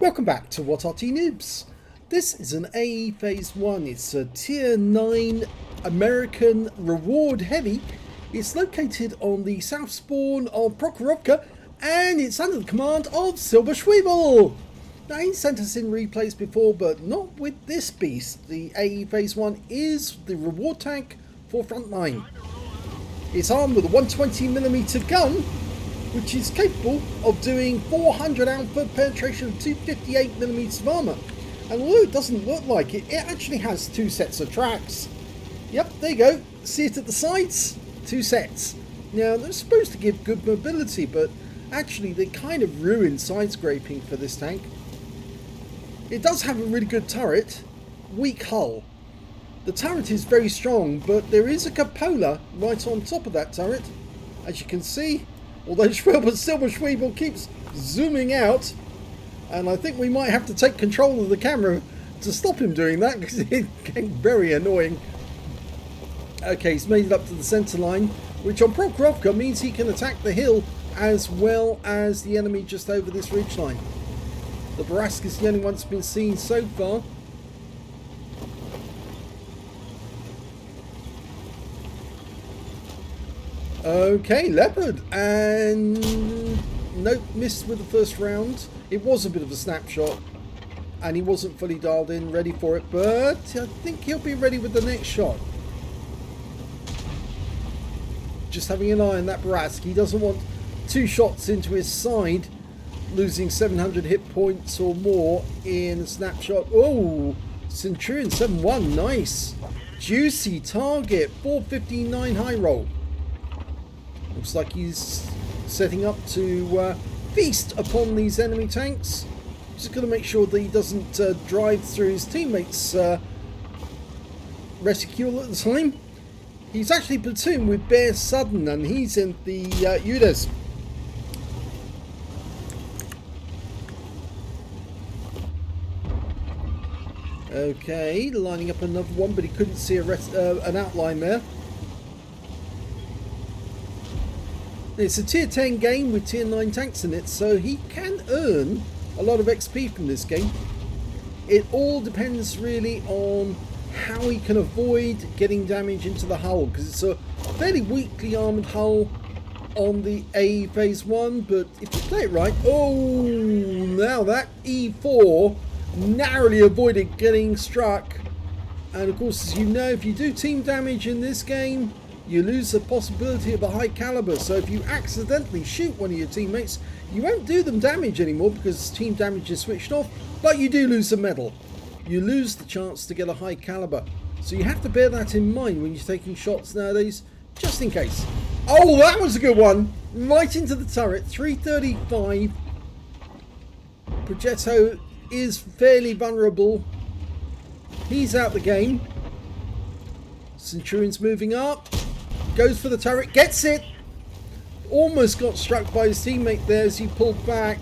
Welcome back to What Arty Noobs. This is an AE Phase 1. It's a Tier 9 American reward heavy. It's located on the south spawn of Prokhorovka and it's under the command of Silberzwiebel. Now, he sent us in replays before, but not with this beast. The AE Phase 1 is the reward tank for Frontline. It's armed with a 120mm gun, which is capable of doing 400 output penetration of 258mm of armour. And although it doesn't look like it, it actually has two sets of tracks. Yep, there you go. See it at the sides? Two sets. Now, they're supposed to give good mobility, but actually they kind of ruin side scraping for this tank. It does have a really good turret, weak hull. The turret is very strong, but there is a cupola right on top of that turret, as you can see. Although Silberzwiebel keeps zooming out, and I think we might have to take control of the camera to stop him doing that because it's getting very annoying. Okay, he's made it up to the centre line, which on Prokhorovka means he can attack the hill as well as the enemy just over this ridgeline. The Barask is the only one that's been seen so far. Okay, Leopard, and nope, missed with the first round. It was a bit of a snapshot, and he wasn't fully dialed in, ready for it, but I think he'll be ready with the next shot. Just having an eye on that Barask. He doesn't want two shots into his side, losing 700 hit points or more in a snapshot. Oh, Centurion 7-1, nice. Juicy target, 459 high roll. Looks like he's setting up to feast upon these enemy tanks. Just got to make sure that he doesn't drive through his teammates' reticule at the time. He's actually platooned with Bear Sudden and he's in the UDES. Okay, lining up another one, but he couldn't see an outline there. It's a tier 10 game with tier 9 tanks in it, so he can earn a lot of XP from this game. It all depends really on how he can avoid getting damage into the hull, because it's a fairly weakly armoured hull on the AE Phase 1, but if you play it right... Oh, now that E4 narrowly avoided getting struck. And of course, as you know, if you do team damage in this game, you lose the possibility of a high caliber. So if you accidentally shoot one of your teammates, you won't do them damage anymore because team damage is switched off, but you do lose a medal. You lose the chance to get a high caliber. So you have to bear that in mind when you're taking shots nowadays, just in case. Oh, that was a good one. Right into the turret, 335. Progetto is fairly vulnerable. He's out the game. Centurion's moving up. Goes for the turret, gets it. Almost got struck by his teammate there as he pulled back.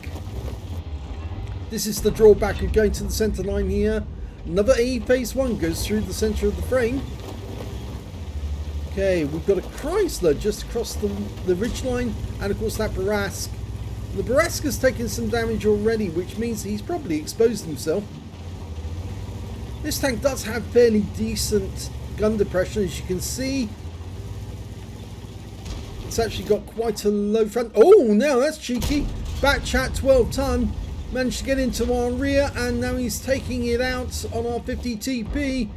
This is the drawback of going to the centre line here. Another AE Phase 1 goes through the centre of the frame. Okay, we've got a Chrysler just across the ridgeline, and of course that Barask. The Barask has taken some damage already, which means he's probably exposed himself. This tank does have fairly decent gun depression, as you can see. It's actually got quite a low front. Oh, now that's cheeky. Back chat 12 ton. Managed to get into our rear, and now he's taking it out on our 50 TP.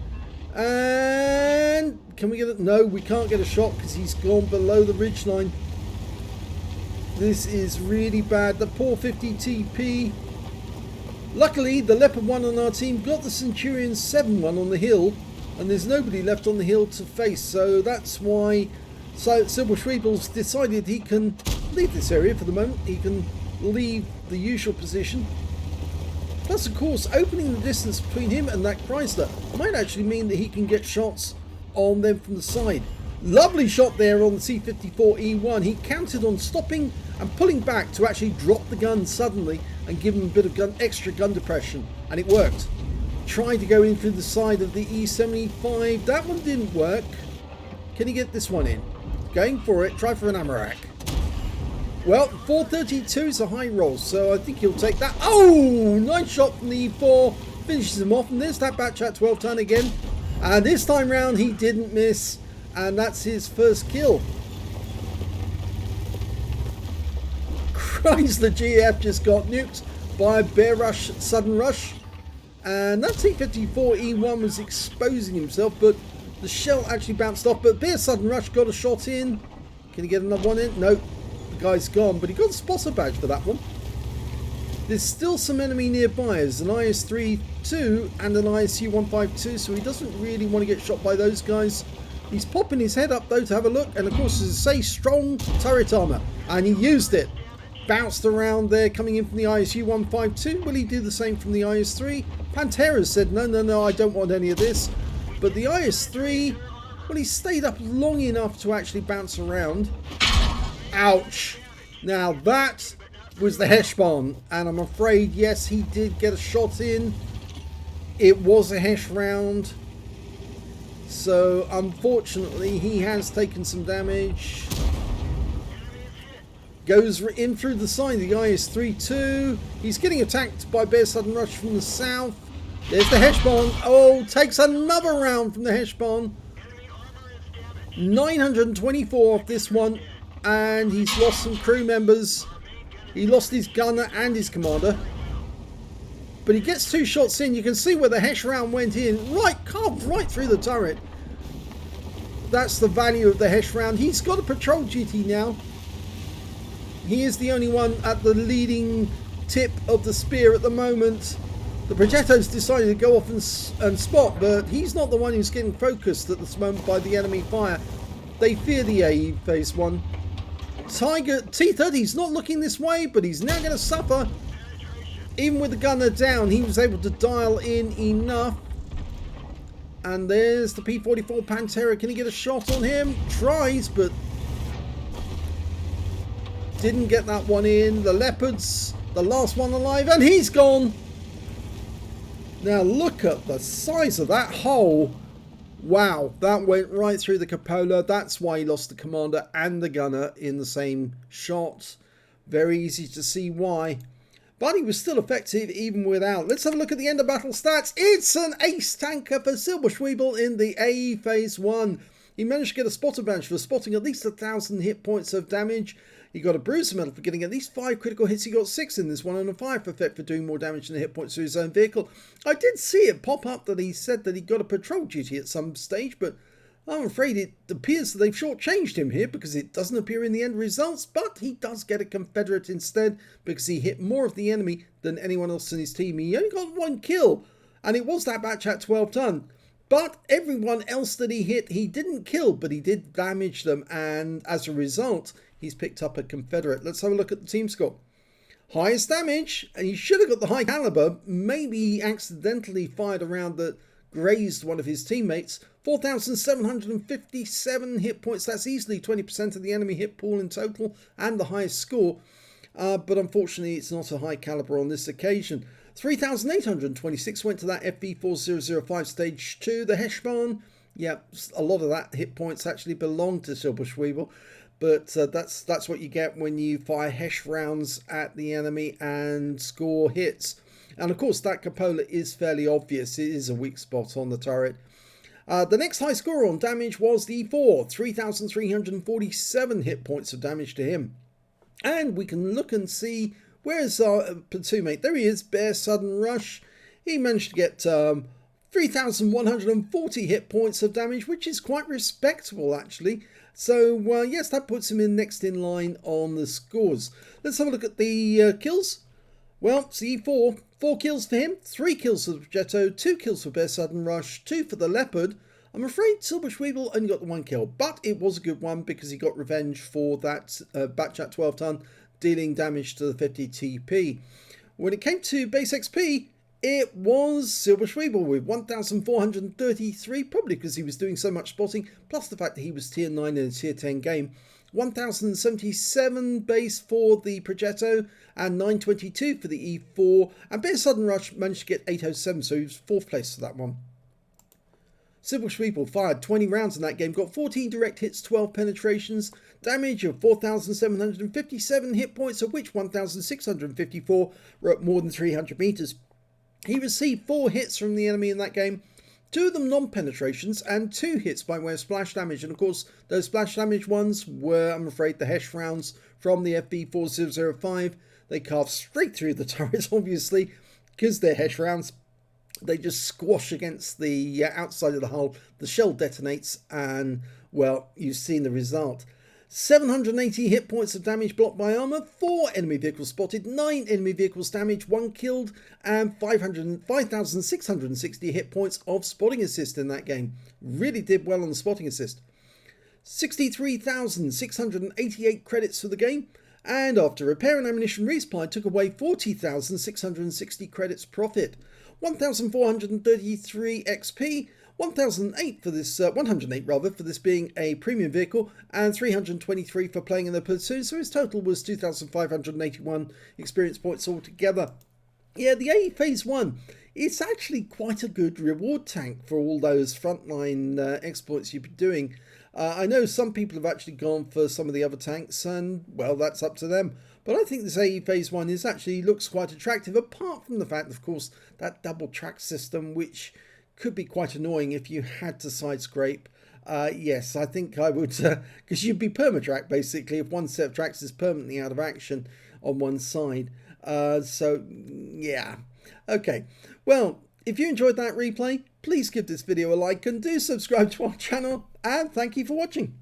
And can we get it? No, we can't get a shot because he's gone below the ridgeline. This is really bad. The poor 50 TP. Luckily, the Leopard 1 on our team got the Centurion 7-1 on the hill, and there's nobody left on the hill to face, so that's why Silberzwiebel's decided he can leave this area for the moment. He can leave the usual position. Plus, of course, opening the distance between him and that Chrysler might actually mean that he can get shots on them from the side. Lovely shot there on the C-54E1. He counted on stopping and pulling back to actually drop the gun suddenly and give him a bit of extra gun depression, and it worked. Tried to go in through the side of the E75. That one didn't work. Can he get this one in? Going for it. Try for an Amarak. Well, 432 is a high roll, so I think he'll take that. Oh, nice shot from the E4. Finishes him off, and there's that batch at 12 ton again. And this time round, he didn't miss, and that's his first kill. Chrysler GF just got nuked by a Bear Rush Sudden Rush. And that T-54E1 was exposing himself, but the shell actually bounced off. But Bear Sudden Rush got a shot in. Can he get another one in? Nope. The guy's gone, but he got a spotter badge for that one. There's still some enemy nearby. There's an IS-32 and an ISU-152, so he doesn't really want to get shot by those guys. He's popping his head up though to have a look, and of course, as I say, strong turret armor, and he used it. Bounced around there, coming in from the ISU-152. Will he do the same from the IS-3? Pantera said, no, I don't want any of this. But the IS-3, well, he stayed up long enough to actually bounce around. Ouch. Now that was the Heshbon, and I'm afraid, yes, he did get a shot in. It was a Hesh round. So, unfortunately, he has taken some damage. Goes in through the side, the IS-32. He's getting attacked by Bear Sudden Rush from the south. There's the Heshbon. Oh, takes another round from the Heshbon. 924 off this one. And he's lost some crew members. He lost his gunner and his commander. But he gets 2 shots in. You can see where the Hesh round went in. Carved right through the turret. That's the value of the Hesh round. He's got a patrol duty now. He is the only one at the leading tip of the spear at the moment. The Progetto's decided to go off and spot, but he's not the one who's getting focused at this moment by the enemy fire. They fear the AE phase 1. Tiger T-30's not looking this way, but he's now going to suffer. Even with the gunner down, he was able to dial in enough. And there's the P-44 Pantera. Can he get a shot on him? Tries, but didn't get that one in. The Leopards, the last one alive, and he's gone. Now look at the size of that hole. Wow, that went right through the cupola. That's why he lost the commander and the gunner in the same shot. Very easy to see why. But he was still effective even without. Let's have a look at the end of battle stats. It's an ace tanker for Silberzwiebel in the AE phase 1. He managed to get a spotter badge for spotting at least 1,000 hit points of damage. He got a bruiser medal for getting at least 5 critical hits. He got 6 in this one, and a 5 effect for doing more damage than the hit points to his own vehicle. I did see it pop up that he said that he got a patrol duty at some stage, but I'm afraid it appears that they've shortchanged him here because it doesn't appear in the end results. But he does get a Confederate instead because he hit more of the enemy than anyone else in his team. He only got 1 kill, and it was that batch at 12 ton. But everyone else that he hit, he didn't kill, but he did damage them, and as a result, he's picked up a Confederate. Let's have a look at the team score. Highest damage, and he should have got the high caliber. Maybe he accidentally fired a round that grazed one of his teammates. 4,757 hit points. That's easily 20% of the enemy hit pool in total, and the highest score. But unfortunately, it's not a high caliber on this occasion. 3,826 went to that FV4005 stage 2. The Heshbon, yeah, a lot of that hit points actually belong to Silberzwiebel. But that's what you get when you fire Hesh rounds at the enemy and score hits. And of course, that cupola is fairly obvious. It is a weak spot on the turret. The next high score on damage was the E4. 3,347 hit points of damage to him. And we can look and see, where's our platoon mate? There he is, Bear Sudden Rush. He managed to get 3,140 hit points of damage, which is quite respectable actually. So, yes, that puts him in next in line on the scores. Let's have a look at the kills. Well, it's the E4. 4 kills for him, 3 kills for the Progetto, 2 kills for Bear Sudden Rush, 2 for the Leopard. I'm afraid Silberzwiebel only got the 1 kill, but it was a good one because he got revenge for that batch at 12 ton, dealing damage to the 50 TP. When it came to base XP, it was Silberzwiebel with 1,433, probably because he was doing so much spotting, plus the fact that he was tier 9 in a tier 10 game. 1,077 base for the Progetto and 922 for the E4. And Bear Sudden Rush managed to get 807, so he was 4th place for that one. Silberzwiebel fired 20 rounds in that game, got 14 direct hits, 12 penetrations. damage of 4,757 hit points, of which 1,654 were at more than 300 meters. He received 4 hits from the enemy in that game, 2 of them non-penetrations and 2 hits by way of splash damage. And of course, those splash damage ones were, I'm afraid, the Hesh rounds from the FV4005. They carved straight through the turret, obviously, because they're Hesh rounds. They just squash against the outside of the hull. The shell detonates, and, well, you've seen the result. 780 hit points of damage blocked by armor, 4 enemy vehicles spotted, 9 enemy vehicles damaged, 1 killed, and 5,660 hit points of spotting assist in that game. Really did well on the spotting assist. 63,688 credits for the game, and after repair and ammunition resupply took away 40,660 credits profit. 1,433 XP, 1,008 for this, 108 rather, for this being a premium vehicle, and 323 for playing in the platoon, so his total was 2,581 experience points altogether. Yeah, the A Phase 1, it's actually quite a good reward tank for all those frontline exploits you've been doing. I know some people have actually gone for some of the other tanks, and, well, that's up to them. But I think this AE Phase 1 looks quite attractive, apart from the fact, of course, that double track system, which could be quite annoying if you had to side scrape. Yes, I think I would, because you'd be perma-track basically if one set of tracks is permanently out of action on one side. So, yeah. Okay, well, if you enjoyed that replay, please give this video a like and do subscribe to our channel, and thank you for watching.